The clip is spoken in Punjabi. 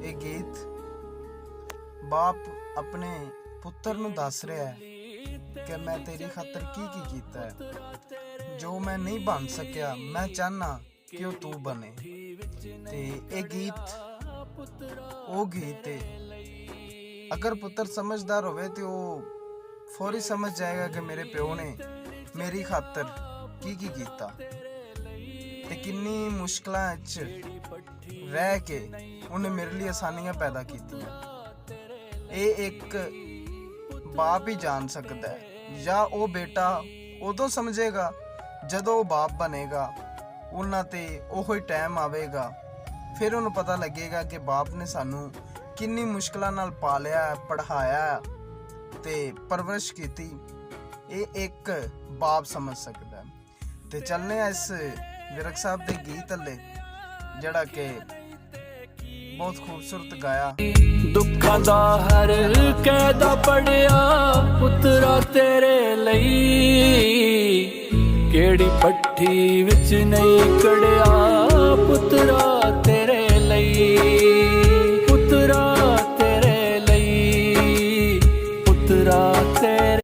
ਇਹ ਗੀਤ ਬਾਪ ਆਪਣੇ ਪੁੱਤਰ ਨੂੰ ਦੱਸ ਰਿਹਾ ਹੈ ਕਿ ਮੈਂ ਤੇਰੀ ਖਾਤਰ ਕੀ ਕੀਤਾ ਹੈ। ਜੋ ਮੈਂ ਨਹੀਂ ਬਣ ਸਕਿਆ, ਮੈਂ ਚਾਹਨਾ ਕਿ ਉਹ ਤੂੰ ਬਣੇ। ਤੇ ਇਹ ਗੀਤ ਉਹ ਗੀਤ ਹੈ, ਅਗਰ ਪੁੱਤਰ ਸਮਝਦਾਰ ਹੋਵੇ ਤੇ ਉਹ ਫੌਰੀ ਸਮਝ ਜਾਏਗਾ ਕਿ ਮੇਰੇ ਪਿਓ ਨੇ ਮੇਰੀ ਖਾਤਰ ਕੀ ਕੀਤਾ ਤੇ ਕਿੰਨੀ ਮੁਸ਼ਕਲਾਂ ਵਿੱਚ ਰਹਿ ਕੇ ਉਹਨੇ ਮੇਰੇ ਲਈ ਆਸਾਨੀਆਂ ਪੈਦਾ ਕੀਤੀਆਂ। ਇਹ ਇੱਕ ਬਾਪ ਹੀ ਜਾਣ ਸਕਦਾ ਹੈ, ਜਾਂ ਉਹ ਬੇਟਾ ਉਦੋਂ ਸਮਝੇਗਾ ਜਦੋਂ ਉਹ ਬਾਪ ਬਣੇਗਾ। ਉਹਨਾਂ ਤੇ ਉਹੀ ਟਾਈਮ ਆਵੇਗਾ, ਫਿਰ ਉਹਨੂੰ ਪਤਾ ਲੱਗੇਗਾ ਕਿ ਬਾਪ ਨੇ ਸਾਨੂੰ ਕਿੰਨੀ ਮੁਸ਼ਕਲਾਂ ਨਾਲ ਪਾਲਿਆ, ਪੜ੍ਹਾਇਆ ਤੇ ਪਰਵਰਿਸ਼ ਕੀਤੀ। ਇਹ ਇੱਕ ਬਾਪ ਸਮਝ ਸਕਦਾ ਹੈ। ਤੇ ਚੱਲਨੇ ਆ ਇਸ ਵਿਰਕ ਸਾਹਿਬ ਦੇ ਗੀਤ ਹਲੇ, ਜਿਹੜਾ ਕਿ ਬਹੁਤ ਖੂਬਸੂਰਤ ਗਾਇਆ। ਦੁੱਖਾਂ ਦਾ ਹਰ ਕਹਿਦਾ ਪੜਿਆ ਪੁੱਤਰਾ ਤੇਰੇ ਲਈ, ਕਿਹੜੀ ਪੱਠੀ ਵਿੱਚ ਨਹੀਂ ਕੜਿਆ ਪੁੱਤਰਾ